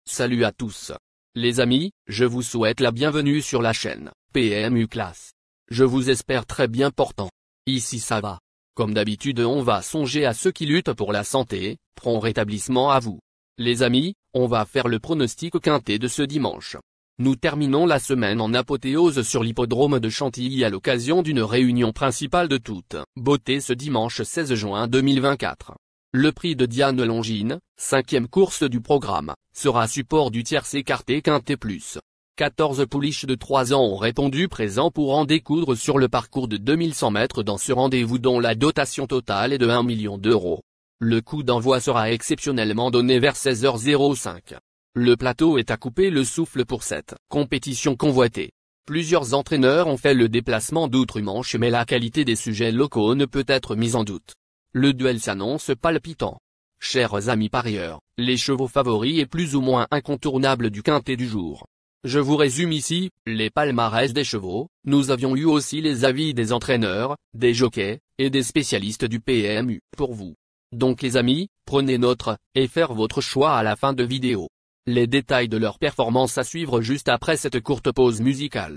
Salut à tous. Les amis, je vous souhaite la bienvenue sur la chaîne PMU Classe. Je vous espère très bien portant. Ici ça va. Comme d'habitude on va songer à ceux qui luttent pour la santé, prompt rétablissement à vous. Les amis, on va faire le pronostic quintet de ce dimanche. Nous terminons la semaine en apothéose sur l'hippodrome de Chantilly à l'occasion d'une réunion principale de toute beauté ce dimanche 16 juin 2024. Le prix de Diane Longines, 5e course du programme, sera support du tierce écarté quintet plus. 14 pouliches de 3 ans ont répondu présents pour en découdre sur le parcours de 2100 mètres dans ce rendez-vous dont la dotation totale est de 1 million d'euros. Le coup d'envoi sera exceptionnellement donné vers 16h05. Le plateau est à couper le souffle pour cette compétition convoitée. Plusieurs entraîneurs ont fait le déplacement d'outre-Manche mais la qualité des sujets locaux ne peut être mise en doute. Le duel s'annonce palpitant. Chers amis parieurs, les chevaux favoris et plus ou moins incontournables du quintet du jour. Je vous résume ici, les palmarès des chevaux, nous avions eu aussi les avis des entraîneurs, des jockeys, et des spécialistes du PMU, pour vous. Donc les amis, prenez note, et faire votre choix à la fin de vidéo. Les détails de leur performance à suivre juste après cette courte pause musicale.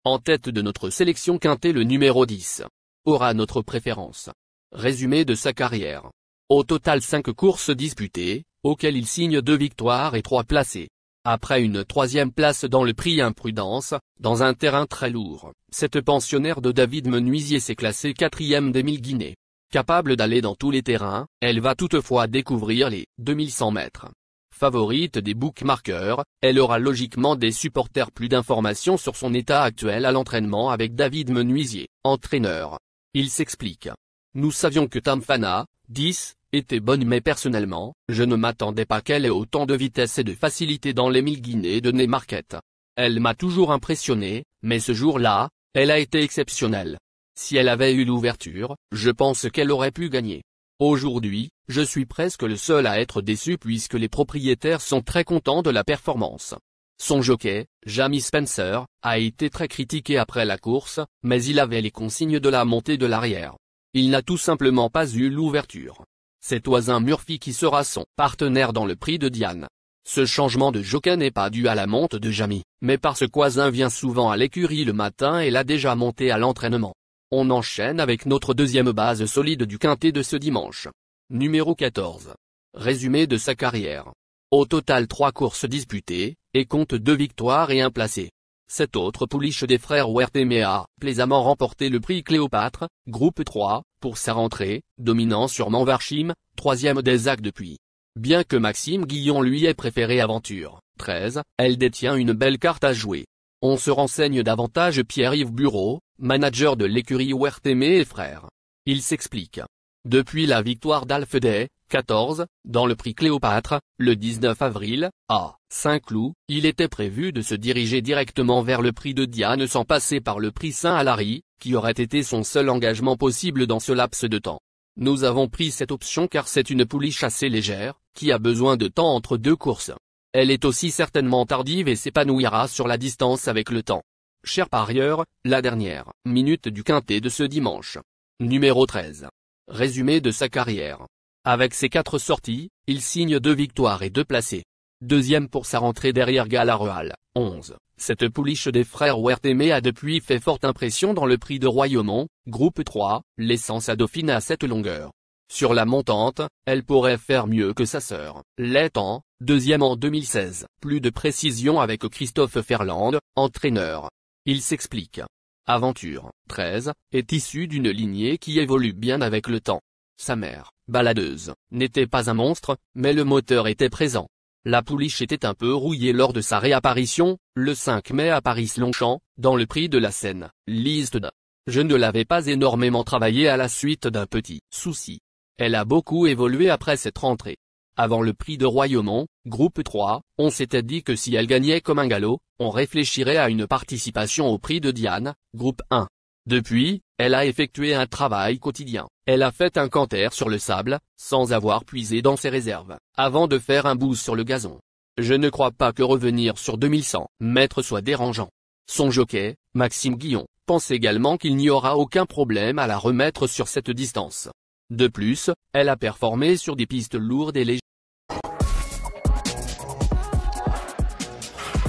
En tête de notre sélection quintet le numéro 10. Aura notre préférence. Résumé de sa carrière. Au total 5 courses disputées, auxquelles il signe 2 victoires et 3 placés. Après une 3e place dans le prix Imprudence, dans un terrain très lourd, cette pensionnaire de David Menuisier s'est classée 4e des 1000 guinées. Capable d'aller dans tous les terrains, elle va toutefois découvrir les 2100 mètres. Favorite des bookmakers, elle aura logiquement des supporters. Plus d'informations sur son état actuel à l'entraînement avec David Menuisier, entraîneur. Il s'explique. Nous savions que Tamfana, 10, était bonne mais personnellement, je ne m'attendais pas qu'elle ait autant de vitesse et de facilité dans les 1000 guinées de Neymarket. Elle m'a toujours impressionné, mais ce jour-là, elle a été exceptionnelle. Si elle avait eu l'ouverture, je pense qu'elle aurait pu gagner. Aujourd'hui, je suis presque le seul à être déçu puisque les propriétaires sont très contents de la performance. Son jockey, Jamie Spencer, a été très critiqué après la course, mais il avait les consignes de la montée de l'arrière. Il n'a tout simplement pas eu l'ouverture. C'est Oisin Murphy qui sera son partenaire dans le prix de Diane. Ce changement de jockey n'est pas dû à la monte de Jamie, mais parce qu'Oisin vient souvent à l'écurie le matin et l'a déjà monté à l'entraînement. On enchaîne avec notre deuxième base solide du quintet de ce dimanche. Numéro 14. Résumé de sa carrière. Au total 3 courses disputées, et compte 2 victoires et 1 placé. Cette autre pouliche des frères Wertheimer a plaisamment remporté le prix Cléopâtre, groupe 3, pour sa rentrée, dominant sur Manvarchim, 3e des AC depuis. Bien que Maxime Guillon lui ait préféré Aventure, 13, elle détient une belle carte à jouer. On se renseigne davantage Pierre-Yves Bureau, manager de l'écurie Wertheimer et frères. Il s'explique. Depuis la victoire d'Alfeday, 14, dans le prix Cléopâtre, le 19 avril, à Saint-Cloud, il était prévu de se diriger directement vers le prix de Diane sans passer par le prix Saint-Alary, qui aurait été son seul engagement possible dans ce laps de temps. Nous avons pris cette option car c'est une pouliche assez légère, qui a besoin de temps entre 2 courses. Elle est aussi certainement tardive et s'épanouira sur la distance avec le temps. Chers parieurs, la dernière minute du quintet de ce dimanche. Numéro 13. Résumé de sa carrière. Avec ses 4 sorties, il signe 2 victoires et 2 placés. 2e pour sa rentrée derrière Galareal, 11. Cette pouliche des frères Wertheimer a depuis fait forte impression dans le prix de Royaumont, groupe 3, laissant sa dauphine à cette longueur. Sur la montante, elle pourrait faire mieux que sa sœur, Laitan, 2e en 2016. Plus de précision avec Christophe Ferland, entraîneur. Il s'explique. Aventure, 13, est issue d'une lignée qui évolue bien avec le temps. Sa mère, Baladeuse, n'était pas un monstre, mais le moteur était présent. La pouliche était un peu rouillée lors de sa réapparition, le 5 mai à Paris-Longchamp, dans le prix de la Seine, liste d'. Je ne l'avais pas énormément travaillé à la suite d'un petit souci. Elle a beaucoup évolué après cette rentrée. Avant le prix de Royaumont, groupe 3, on s'était dit que si elle gagnait comme un galop, on réfléchirait à une participation au prix de Diane, groupe 1. Depuis, elle a effectué un travail quotidien. Elle a fait un canter sur le sable, sans avoir puisé dans ses réserves, avant de faire un boost sur le gazon. Je ne crois pas que revenir sur 2100 mètres soit dérangeant. Son jockey, Maxime Guillon, pense également qu'il n'y aura aucun problème à la remettre sur cette distance. De plus, elle a performé sur des pistes lourdes et légères.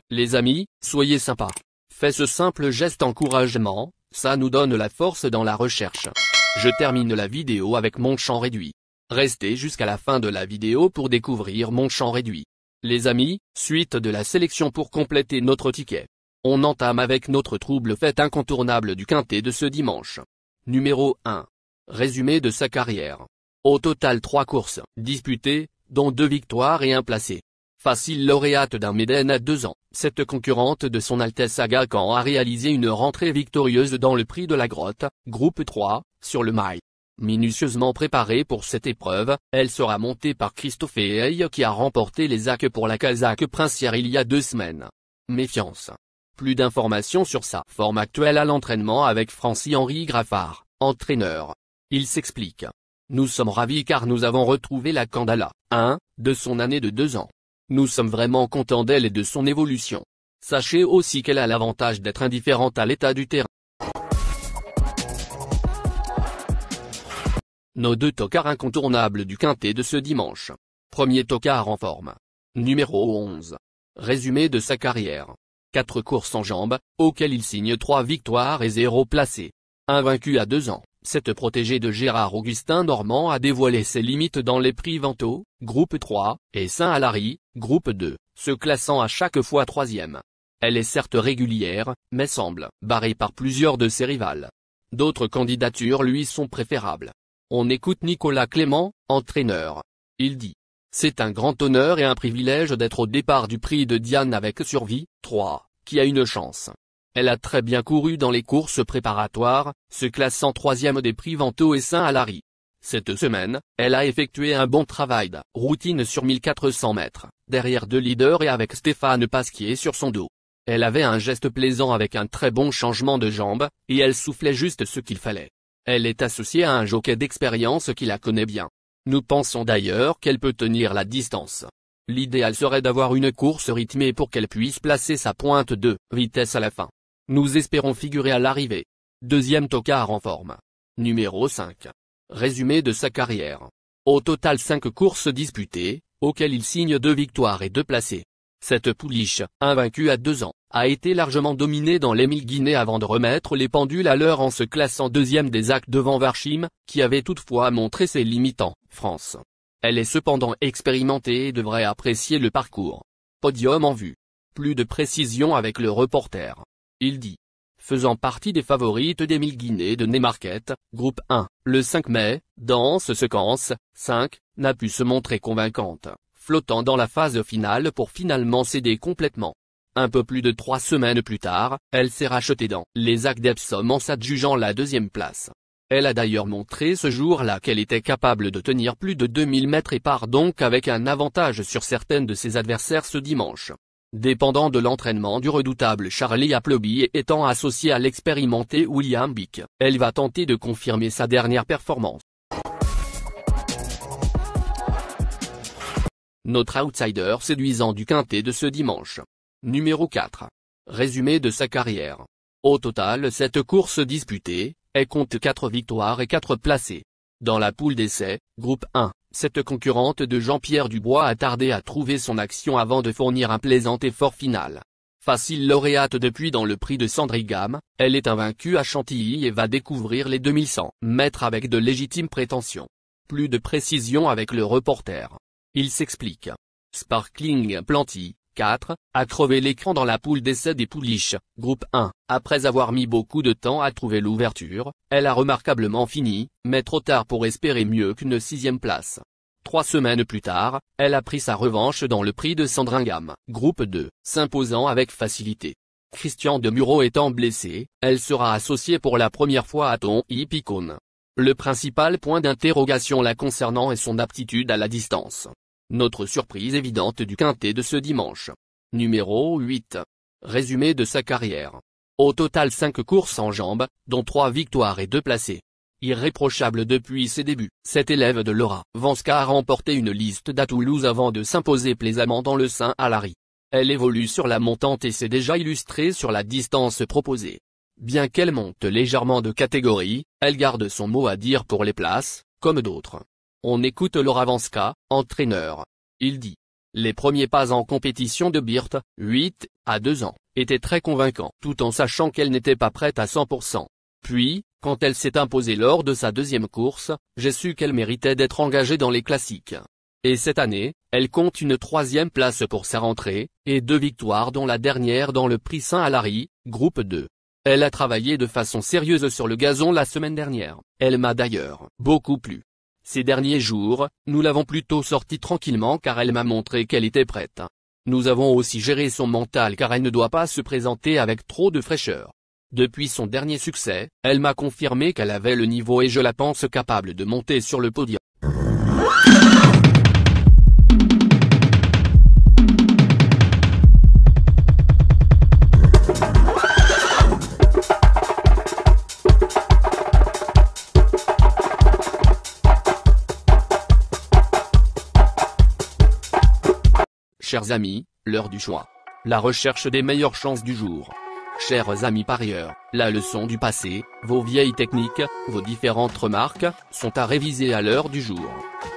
Les amis, soyez sympas. Faites ce simple geste encouragement, ça nous donne la force dans la recherche. Je termine la vidéo avec mon champ réduit. Restez jusqu'à la fin de la vidéo pour découvrir mon champ réduit. Les amis, suite de la sélection pour compléter notre ticket. On entame avec notre trouble fête incontournable du quintet de ce dimanche. Numéro 1. Résumé de sa carrière. Au total 3 courses disputées, dont 2 victoires et 1 placé. Facile lauréate d'un Méden à 2 ans, cette concurrente de son Altesse Aga Khan a réalisé une rentrée victorieuse dans le prix de la Grotte, groupe 3, sur le Mail. Minutieusement préparée pour cette épreuve, elle sera montée par Christophe Hey qui a remporté les acques pour la Kazakh Princière il y a 2 semaines. Méfiance. Plus d'informations sur sa forme actuelle à l'entraînement avec Francis-Henri Graffard, entraîneur. Il s'explique. Nous sommes ravis car nous avons retrouvé la Kandala, de son année de 2 ans. Nous sommes vraiment contents d'elle et de son évolution. Sachez aussi qu'elle a l'avantage d'être indifférente à l'état du terrain. Nos 2 tocards incontournables du quintet de ce dimanche. Premier tocard en forme. Numéro 11. Résumé de sa carrière. 4 courses en jambes, auxquelles il signe 3 victoires et 0 placé. Invaincu à 2 ans, cette protégée de Gérard Augustin Normand a dévoilé ses limites dans les prix Vento, groupe 3, et Saint-Alary, groupe 2, se classant à chaque fois 3e. Elle est certes régulière, mais semble barrée par plusieurs de ses rivales. D'autres candidatures lui sont préférables. On écoute Nicolas Clément, entraîneur. Il dit. C'est un grand honneur et un privilège d'être au départ du prix de Diane avec Survie, 3, qui a une chance. Elle a très bien couru dans les courses préparatoires, se classant 3e des prix Vento et Saint-Alary. Cette semaine, elle a effectué un bon travail de routine sur 1400 mètres, derrière 2 leaders et avec Stéphane Pasquier sur son dos. Elle avait un geste plaisant avec un très bon changement de jambe, et elle soufflait juste ce qu'il fallait. Elle est associée à un jockey d'expérience qui la connaît bien. Nous pensons d'ailleurs qu'elle peut tenir la distance. L'idéal serait d'avoir une course rythmée pour qu'elle puisse placer sa pointe de vitesse à la fin. Nous espérons figurer à l'arrivée. Deuxième tocard en forme. Numéro 5. Résumé de sa carrière. Au total 5 courses disputées, auxquelles il signe 2 victoires et 2 placés. Cette pouliche, invaincue à 2 ans, a été largement dominée dans l'Émile Guinée avant de remettre les pendules à l'heure en se classant 2e des actes devant Varchim, qui avait toutefois montré ses limites en France. Elle est cependant expérimentée et devrait apprécier le parcours. Podium en vue. Plus de précision avec le reporter. Il dit. Faisant partie des favorites d'Émile Guinée de Neymarket, groupe 1, le 5 mai, dans ce séquence, 5, n'a pu se montrer convaincante, flottant dans la phase finale pour finalement céder complètement. Un peu plus de 3 semaines plus tard, elle s'est rachetée dans les actes d'Epsom en s'adjugeant la 2e place. Elle a d'ailleurs montré ce jour-là qu'elle était capable de tenir plus de 2000 mètres et part donc avec un avantage sur certaines de ses adversaires ce dimanche. Dépendant de l'entraînement du redoutable Charlie Appleby et étant associé à l'expérimenté William Bick, elle va tenter de confirmer sa dernière performance. Notre outsider séduisant du quintet de ce dimanche. Numéro 4. Résumé de sa carrière. Au total 7 courses disputées, elle compte 4 victoires et 4 placés. Dans la poule d'essai, groupe 1, cette concurrente de Jean-Pierre Dubois a tardé à trouver son action avant de fournir un plaisant effort final. Facile lauréate depuis dans le prix de Sandringham, elle est invaincue à Chantilly et va découvrir les 2100 mètres avec de légitimes prétentions. Plus de précision avec le reporter. Il s'explique. Sparkling Planty, 4, a crevé l'écran dans la poule d'essai des pouliches, groupe 1. Après avoir mis beaucoup de temps à trouver l'ouverture, elle a remarquablement fini, mais trop tard pour espérer mieux qu'une 6e place. 3 semaines plus tard, elle a pris sa revanche dans le prix de Sandringham, groupe 2, s'imposant avec facilité. Christian de Muro étant blessé, elle sera associée pour la première fois à Ton Hippicone. Le principal point d'interrogation la concernant est son aptitude à la distance. Notre surprise évidente du quintet de ce dimanche. Numéro 8. Résumé de sa carrière. Au total 5 courses en jambes, dont 3 victoires et 2 placés. Irréprochable depuis ses débuts, cet élève de Laura Vanska a remporté une liste d'à Toulouse avant de s'imposer plaisamment dans le Saint-Alary. Elle évolue sur la montante et s'est déjà illustrée sur la distance proposée. Bien qu'elle monte légèrement de catégorie, elle garde son mot à dire pour les places, comme d'autres. On écoute Laura Vanska, entraîneur. Il dit: les premiers pas en compétition de Birth, 8 à 2 ans, étaient très convaincants, tout en sachant qu'elle n'était pas prête à 100%. Puis, quand elle s'est imposée lors de sa deuxième course, j'ai su qu'elle méritait d'être engagée dans les classiques. Et cette année, elle compte une 3e place pour sa rentrée, et 2 victoires dont la dernière dans le prix Saint-Alary, groupe 2. Elle a travaillé de façon sérieuse sur le gazon la semaine dernière. Elle m'a d'ailleurs beaucoup plu. Ces derniers jours, nous l'avons plutôt sortie tranquillement car elle m'a montré qu'elle était prête. Nous avons aussi géré son mental car elle ne doit pas se présenter avec trop de fraîcheur. Depuis son dernier succès, elle m'a confirmé qu'elle avait le niveau et je la pense capable de monter sur le podium. Chers amis, l'heure du choix. La recherche des meilleures chances du jour. Chers amis parieurs, la leçon du passé, vos vieilles techniques, vos différentes remarques, sont à réviser à l'heure du jour.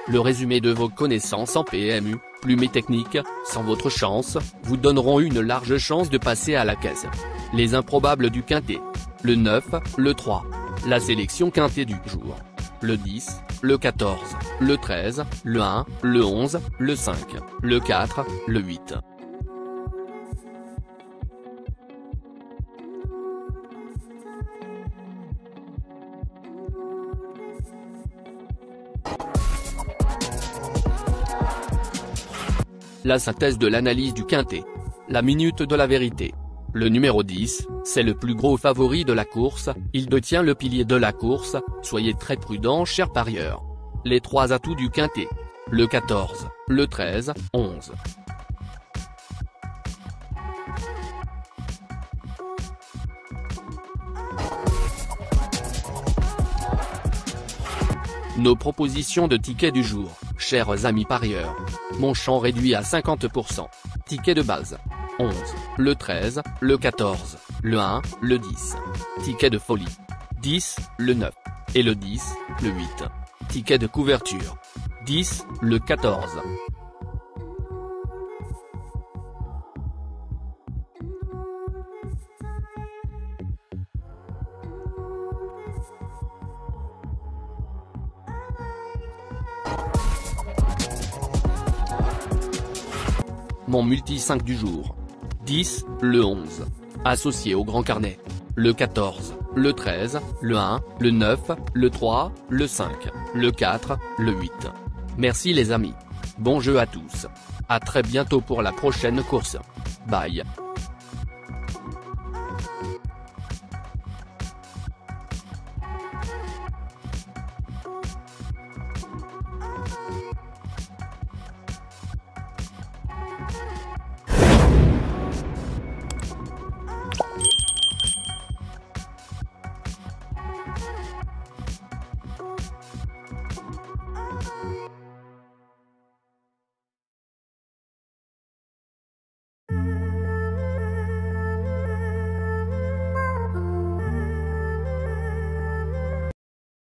Le résumé de vos connaissances en PMU, plumes et techniques, sans votre chance, vous donneront une large chance de passer à la caisse. Les improbables du quintet. Le 9, le 3. La sélection quintet du jour. Le 10, le 14, le 13, le 1, le 11, le 5, le 4, le 8. La synthèse de l'analyse du quintet. La minute de la vérité. Le numéro 10, c'est le plus gros favori de la course, il détient le pilier de la course, soyez très prudents chers parieurs. Les 3 atouts du quintet. Le 14, le 13, 11. Nos propositions de tickets du jour, chers amis parieurs. Mon champ réduit à 50%. Ticket de base. 11, le 13, le 14, le 1, le 10. Ticket de folie. 10, le 9. Et le 10, le 8. Ticket de couverture. 10, le 14. Mon multi 5 du jour. 10, le 11. Associé au grand carnet. Le 14, le 13, le 1, le 9, le 3, le 5, le 4, le 8. Merci les amis. Bon jeu à tous. À très bientôt pour la prochaine course. Bye.